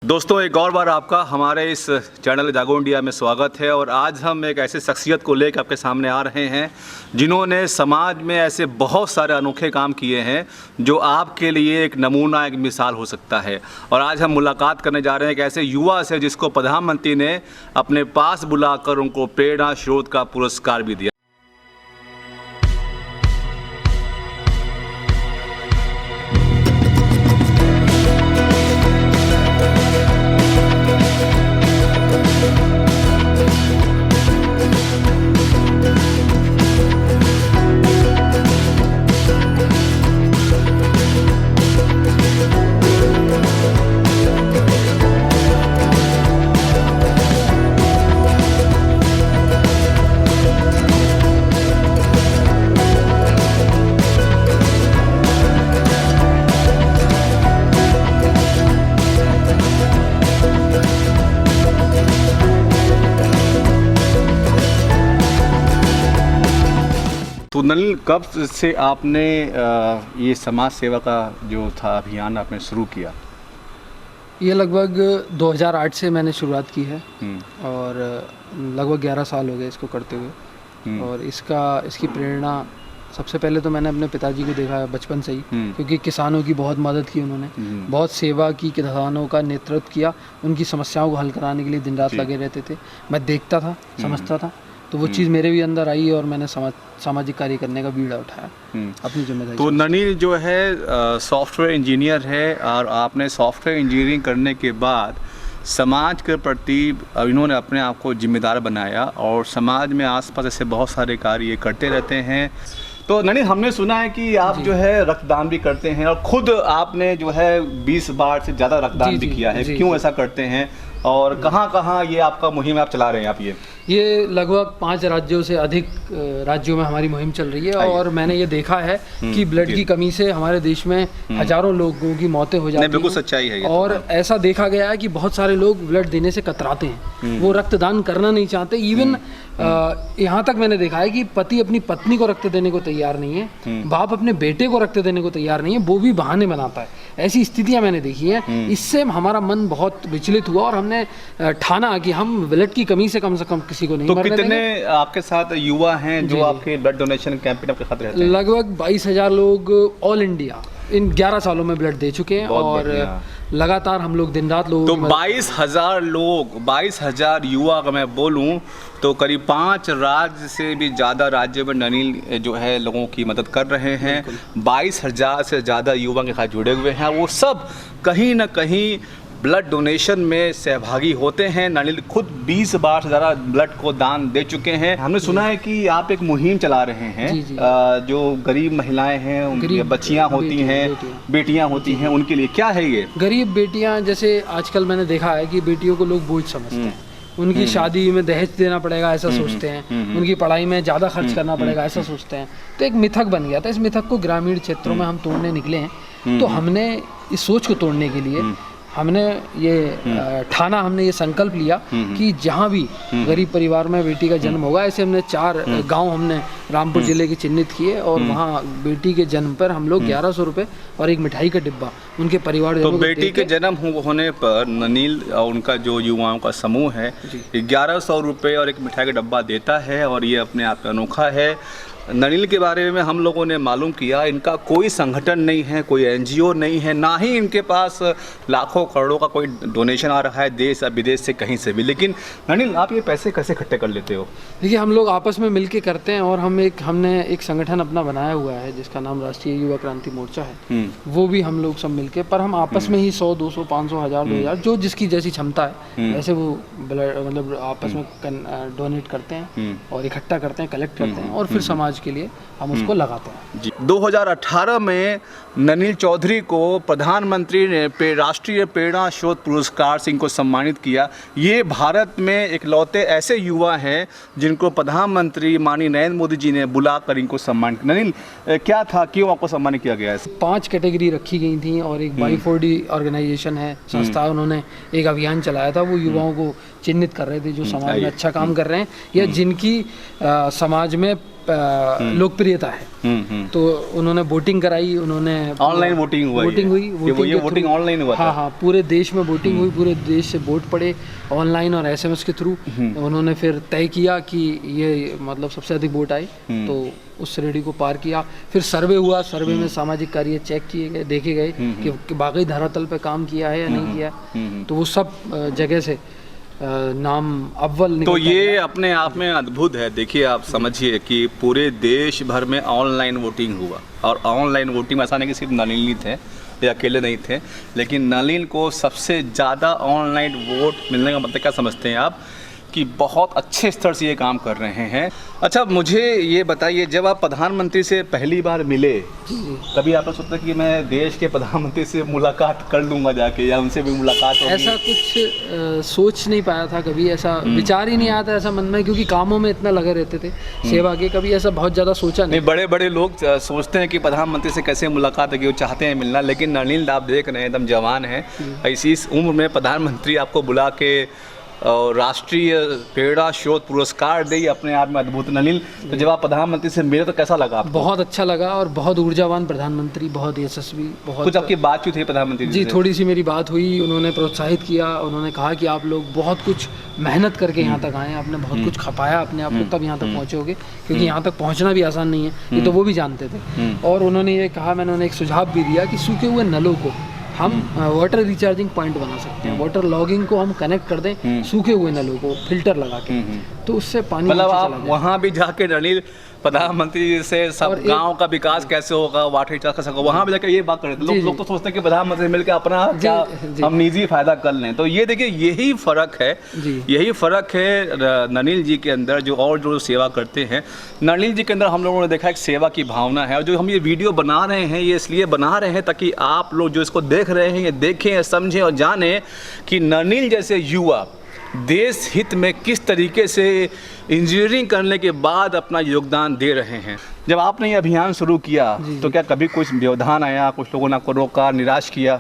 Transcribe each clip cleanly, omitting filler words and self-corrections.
दोस्तों, एक और बार आपका हमारे इस चैनल जागो इंडिया में स्वागत है। और आज हम एक ऐसे शख्सियत को लेकर आपके सामने आ रहे हैं जिन्होंने समाज में ऐसे बहुत सारे अनोखे काम किए हैं जो आपके लिए एक नमूना, एक मिसाल हो सकता है। और आज हम मुलाकात करने जा रहे हैं एक ऐसे युवा से जिसको प्रधानमंत्री ने अपने पास बुलाकर उनको प्रेरणा स्रोत का पुरस्कार भी दिया। तो नलिन, कब से आपने ये समाज सेवा का जो था अभियान आपने शुरू किया? ये लगभग 2008 से मैंने शुरुआत की है और लगभग 11 साल हो गए इसको करते हुए। और इसकी प्रेरणा सबसे पहले तो मैंने अपने पिताजी को देखा है बचपन से ही, क्योंकि किसानों की बहुत मदद की उन्होंने, बहुत सेवा की, किसानों का नेतृत्व किया, उनकी समस्याओं को हल कराने के लिए दिन रात लगे रहते थे। मैं देखता था, समझता था, तो वो चीज़ मेरे भी अंदर आई और मैंने सामाजिक कार्य करने का बीड़ा उठाया अपनी जिम्मेदारी। तो नलिन जो है सॉफ्टवेयर इंजीनियर है और आपने सॉफ्टवेयर इंजीनियरिंग करने के बाद समाज के प्रति इन्होंने अपने आप को जिम्मेदार बनाया और समाज में आसपास ऐसे बहुत सारे कार्य करते रहते हैं। तो नलिन, हमने सुना है कि आप जो है रक्तदान भी करते हैं और खुद आपने जो है 20 बार से ज़्यादा रक्तदान भी किया है। क्यों ऐसा करते हैं और कहाँ ये आपका मुहिम आप चला रहे हैं? आप ये लगभग 5 राज्यों से अधिक राज्यों में हमारी मुहिम चल रही है। और मैंने ये देखा है कि ब्लड की कमी से हमारे देश में हज़ारों लोगों की मौतें हो जाती हैं। बिल्कुल सच्चाई है ये। और ऐसा देखा गया है कि बहुत सारे लोग ब्लड देने से कतराते हैं, वो रक्तदान करना नहीं चाहते। इवन यहाँ तक मैंने देखा है कि पति अपनी पत्नी को रक्त देने को तैयार नहीं है, बाप अपने बेटे को रक्त देने को तैयार नहीं है, वो भी बहाने बनाता है। ऐसी स्थितियाँ मैंने देखी हैं। इससे हमारा मन बहुत विचलित हुआ और हमने ठाना कि हम ब्लड की कमी से कम किसी को नहीं तो मरने कितने देंगे। आपके साथ युवा हैं जो आपके ब्लड डोनेशन कैंपेन आपके साथ रहते हैं? लगभग 22,000 लोग ऑल इंडिया इन 11 सालों में ब्लड दे चुके हैं। और लगातार हम लोग दिन रात लोगों तो 22,000 लोग, 22,000 युवा अगर मैं बोलूं तो करीब 5 राज्य से भी ज़्यादा राज्यों में नलिन जो है लोगों की मदद कर रहे हैं। 22,000 से ज़्यादा युवा के साथ जुड़े हुए हैं। वो सब कहीं ना कहीं ब्लड डोनेशन में सहभागी होते हैं। नलिन खुद 20 बार से ज़्यादा ब्लड को दान दे चुके हैं। हमने सुना है कि आप एक मुहिम चला रहे हैं। जी। जो गरीब महिलाएं हैं, उनकी बच्चियां होती हैं, बेटियां होती हैं, उनके लिए क्या है ये? गरीब बेटियां, जैसे आजकल मैंने देखा है कि बेटियों को लोग बोझ समझते हैं, उनकी शादी में दहेज देना पड़ेगा ऐसा सोचते हैं, उनकी पढ़ाई में ज़्यादा खर्च करना पड़ेगा ऐसा सोचते हैं। तो एक मिथक बन गया था। इस मिथक को ग्रामीण क्षेत्रों में हम तोड़ने निकले हैं। तो हमने इस सोच को तोड़ने के लिए हमने ये ठाना, हमने ये संकल्प लिया कि जहाँ भी गरीब परिवार में बेटी का जन्म होगा, ऐसे हमने 4 गांव हमने रामपुर जिले के चिन्हित किए और वहाँ बेटी के जन्म पर हम लोग 1100 रुपये और एक मिठाई का डिब्बा उनके परिवार। तो बेटी के जन्म होने पर नलिन उनका जो युवाओं का समूह है 1100 रुपये और एक मिठाई का डिब्बा देता है और ये अपने आप में अनोखा है। नलिन के बारे में हम लोगों ने मालूम किया, इनका कोई संगठन नहीं है, कोई एनजीओ नहीं है, ना ही इनके पास लाखों करोड़ों का कोई डोनेशन आ रहा है देश या विदेश से कहीं से भी। लेकिन नलिन, आप ये पैसे कैसे इकट्ठे कर लेते हो? देखिए, हम लोग आपस में मिलके करते हैं और हमने एक संगठन अपना बनाया हुआ है जिसका नाम राष्ट्रीय युवा क्रांति मोर्चा है। वो भी हम लोग सब मिलके, पर हम आपस में ही 100, 200, 500, 1000, 2000 जो जिसकी जैसी क्षमता है वैसे वो मतलब आपस में डोनेट करते हैं और इकट्ठा करते हैं, कलेक्ट करते हैं और फिर समाज के लिए हम उसको लगाते हैं। जी। 2018 में नलिन चौधरी को प्रधानमंत्री ने राष्ट्रीय प्रेरणा स्रोत पुरस्कार से इनको सम्मानित किया। ये भारत में इकलौते ऐसे युवा हैं जिनको प्रधानमंत्री माननीय नरेंद्र मोदी जी ने बुलाकर इनको सम्मानित। नलिन, क्या था, क्यों आपको सम्मानित किया गया है? 5 कैटेगरी रखी गई थी और एक Y4D ऑर्गेनाइजेशन है, संस्था, उन्होंने एक अभियान चलाया था। वो युवाओं को चिन्हित कर रहे थे जो समाज में अच्छा काम कर रहे हैं या जिनकी समाज में लोकप्रियता है। तो उन्होंने वोटिंग कराई, उन्होंने ऑनलाइन वोटिंग हुई, ये वोटिंग ऑनलाइन हुआ था। हाँ, पूरे देश में वोटिंग हुई, पूरे देश से वोट पड़े ऑनलाइन और SMS के थ्रू। उन्होंने फिर तय किया कि ये मतलब सबसे अधिक वोट आए, तो उस श्रेणी को पार किया। फिर सर्वे हुआ, सर्वे में सामाजिक कार्य चेक किए गए, देखे गए कि वाकई धरातल पे काम किया है या नहीं किया, तो वो सब जगह से नाम अव्वल निकलता तो ये अपने आप में अद्भुत है। देखिए, आप समझिए कि पूरे देश भर में ऑनलाइन वोटिंग हुआ, और ऑनलाइन वोटिंग में ऐसा नहीं कि सिर्फ नलिन ही थे या अकेले नहीं थे, लेकिन नलिन को सबसे ज़्यादा ऑनलाइन वोट मिलने का मतलब क्या समझते हैं आप कि बहुत अच्छे स्तर से ये काम कर रहे हैं। अच्छा, मुझे ये बताइए, जब आप प्रधानमंत्री से पहली बार मिले, कभी आपने सोचा कि मैं देश के प्रधानमंत्री से मुलाकात कर लूँगा जाके, या उनसे भी मुलाकात होगी? ऐसा कुछ सोच नहीं पाया था कभी, ऐसा विचार ही नहीं आया था ऐसा मन में, क्योंकि कामों में इतना लगे रहते थे सेवा के, कभी ऐसा बहुत ज़्यादा सोचा नहीं। बड़े बड़े लोग सोचते हैं कि प्रधानमंत्री से कैसे मुलाकात होगी, वो चाहते हैं मिलना, लेकिन नलिन आप देख रहे हैं एकदम जवान है, इस उम्र में प्रधानमंत्री आपको बुला के और राष्ट्रीय प्रेरणा स्रोत पुरस्कार दे, अपने आप में अद्भुत। नलिन, तो जब आप प्रधानमंत्री से मिले तो कैसा लगा आपको? बहुत अच्छा लगा, और बहुत ऊर्जावान प्रधानमंत्री, बहुत यशस्वी, बहुत। कुछ आपकी बातचीत हुई प्रधानमंत्री जी? थोड़ी सी मेरी बात हुई, उन्होंने प्रोत्साहित किया, उन्होंने कहा कि आप लोग बहुत कुछ मेहनत करके यहाँ तक आए, आपने बहुत कुछ खपाया अपने आप को, तब यहाँ तक पहुँचोगे, क्योंकि यहाँ तक पहुँचना भी आसान नहीं है, ये तो वो भी जानते थे। और उन्होंने ये कहा, मैंने उन्हें एक सुझाव भी दिया कि सूखे हुए नलों को हम वाटर रिचार्जिंग पॉइंट बना सकते हैं, वाटर लॉगिंग को हम कनेक्ट कर दें सूखे हुए नलों को फिल्टर लगा के, तो उससे पानी मतलब आप वहाँ भी जाके नलिन प्रधानमंत्री से सब गांव का विकास कैसे होगा, वाटर रिचार्ज कैसे होगा, वहाँ भी जाकर ये बात कर रहे थे। लोग तो सोचते हैं कि प्रधानमंत्री मिलकर अपना क्या हम निजी फायदा कर लें। तो ये देखिए, यही फर्क है, यही फर्क है नलिन जी के अंदर, जो और जो सेवा करते हैं। नलिन जी के अंदर हम लोगों ने देखा एक सेवा की भावना है, और जो हम ये वीडियो बना रहे हैं, ये इसलिए बना रहे हैं ताकि आप लोग जो इसको देख रहे हैं, ये देखें, समझें और जानें कि नलिन जैसे युवा देश हित में किस तरीके से इंजीनियरिंग करने के बाद अपना योगदान दे रहे हैं। जब आपने ये अभियान शुरू किया तो क्या कभी कुछ व्यवधान आया, कुछ लोगों ने आपको रोका, निराश किया?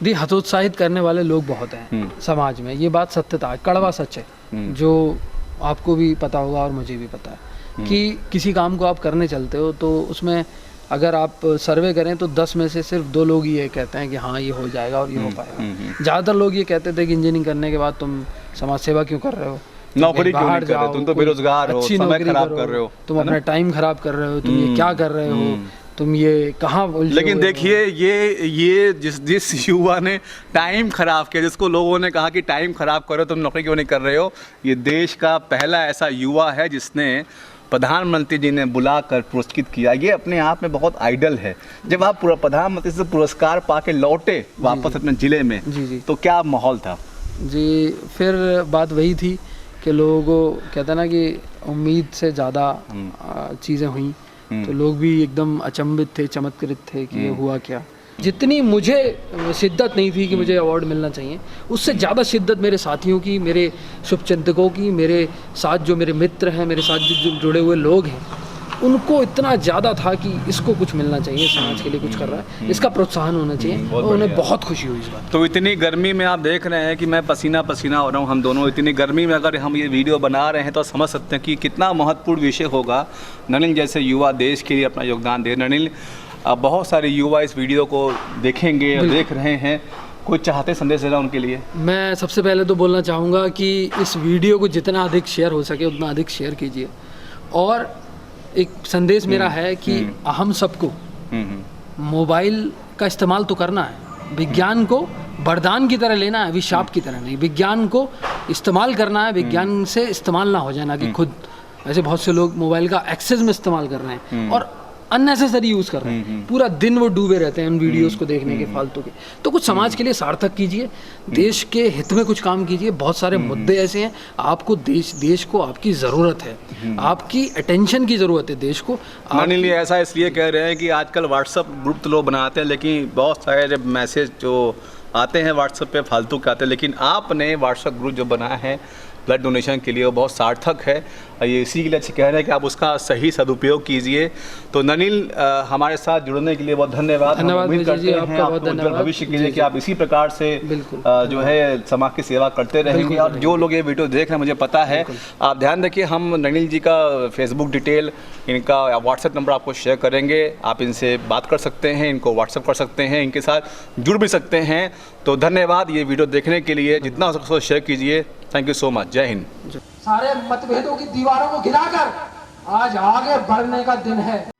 जी, हतोत्साहित करने वाले लोग बहुत हैं समाज में, ये बात सत्यता है, कड़वा सच है, जो आपको भी पता होगा और मुझे भी पता है कि किसी काम को आप करने चलते हो तो उसमें अगर आप सर्वे करें तो 10 में से सिर्फ 2 लोग ये कहते हैं कि हाँ ये हो जाएगा और ये हो पाएगा। ज़्यादातर लोग ये कहते थे कि इंजीनियरिंग करने के बाद तुम समाज सेवा क्यों कर रहे हो, नौकरी क्यों नहीं कर रहे हो, तुम तो बेरोजगार हो, समय खराब कर रहे हो, तुम अपना टाइम खराब कर रहे हो, तुम ये क्या कर रहे हो, तुम ये कहाँ। लेकिन देखिए, ये जिस युवा ने टाइम खराब किया, जिसको लोगों ने कहा कि टाइम खराब करो, तुम नौकरी क्यों नहीं कर रहे हो, ये देश का पहला ऐसा युवा है जिसने प्रधानमंत्री जी ने बुलाकर पुरस्कृत किया। ये अपने आप में बहुत आइडल है। जब आप प्रधानमंत्री से पुरस्कार पाके लौटे वापस अपने ज़िले में, तो क्या माहौल था? जी, फिर बात वही थी कि लोगों कहते हैं ना कि उम्मीद से ज़्यादा चीज़ें हुई, तो लोग भी एकदम अचंभित थे, चमत्कृत थे कि ये हुआ क्या। जितनी मुझे शिद्दत नहीं थी कि मुझे अवार्ड मिलना चाहिए, उससे ज़्यादा शिद्दत मेरे साथियों की, मेरे शुभचिंतकों की, मेरे साथ जो मेरे मित्र हैं, मेरे साथ जो जुड़े हुए लोग हैं, उनको इतना ज़्यादा था कि इसको कुछ मिलना चाहिए, समाज के लिए कुछ कर रहा है, इसका प्रोत्साहन होना चाहिए, और उन्हें बहुत खुशी हुई इस बात। तो इतनी गर्मी में आप देख रहे हैं कि मैं पसीना पसीना हो रहा हूँ, हम दोनों इतनी गर्मी में अगर हम ये वीडियो बना रहे हैं तो समझ सकते हैं कि कितना महत्वपूर्ण विषय होगा। नलिन जैसे युवा देश के लिए अपना योगदान दे। नलिन, बहुत सारे युवा इस वीडियो को देखेंगे और देख रहे हैं, कोई चाहते संदेश देना उनके लिए? मैं सबसे पहले तो बोलना चाहूँगा कि इस वीडियो को जितना अधिक शेयर हो सके उतना अधिक शेयर कीजिए, और एक संदेश मेरा है कि हम सबको मोबाइल का इस्तेमाल तो करना है, विज्ञान को वरदान की तरह लेना है, अभिशाप की तरह नहीं। विज्ञान को इस्तेमाल करना है, विज्ञान से इस्तेमाल ना हो जाना कि खुद। ऐसे बहुत से लोग मोबाइल का एक्सेस में इस्तेमाल कर रहे हैं और अननेसेसरी यूज़ कर रहे हैं, पूरा दिन वो डूबे रहते हैं उन वीडियोस को देखने के फालतू के। तो कुछ समाज के लिए सार्थक कीजिए, देश के हित में कुछ काम कीजिए। बहुत सारे मुद्दे ऐसे हैं, आपको देश को आपकी ज़रूरत है, आपकी अटेंशन की ज़रूरत है देश को। मानिए लिए ऐसा इसलिए कह रहे हैं कि आजकल व्हाट्सअप ग्रुप तो लोग बनाते हैं, लेकिन बहुत सारे जब मैसेज जो आते हैं व्हाट्सअप पे फालतू के आते हैं, लेकिन आपने व्हाट्सअप ग्रुप जो बनाया है ब्लड डोनेशन के लिए, वो बहुत सार्थक है। ये इसी के लिए अच्छे कह रहे हैं कि आप उसका सही सदुपयोग कीजिए। तो नलिन, हमारे साथ जुड़ने के लिए बहुत धन्यवाद। उम्मीद करते हैं आपको उज्जवल भविष्य के लिए कि आप इसी प्रकार से जो है समाज की सेवा करते रहेंगे। और जो लोग ये वीडियो देख रहे हैं, मुझे पता है, आप ध्यान रखिए, हम नलिन जी का फेसबुक डिटेल इनका व्हाट्सएप नंबर आपको शेयर करेंगे, आप इनसे बात कर सकते हैं, इनको व्हाट्सएप कर सकते हैं, इनके साथ जुड़ भी सकते हैं। तो धन्यवाद ये वीडियो देखने के लिए, जितना हो सके शेयर कीजिए। Thank you so much. जय हिंद। सारे मतभेदों की दीवारों को गिराकर आज आगे बढ़ने का दिन है।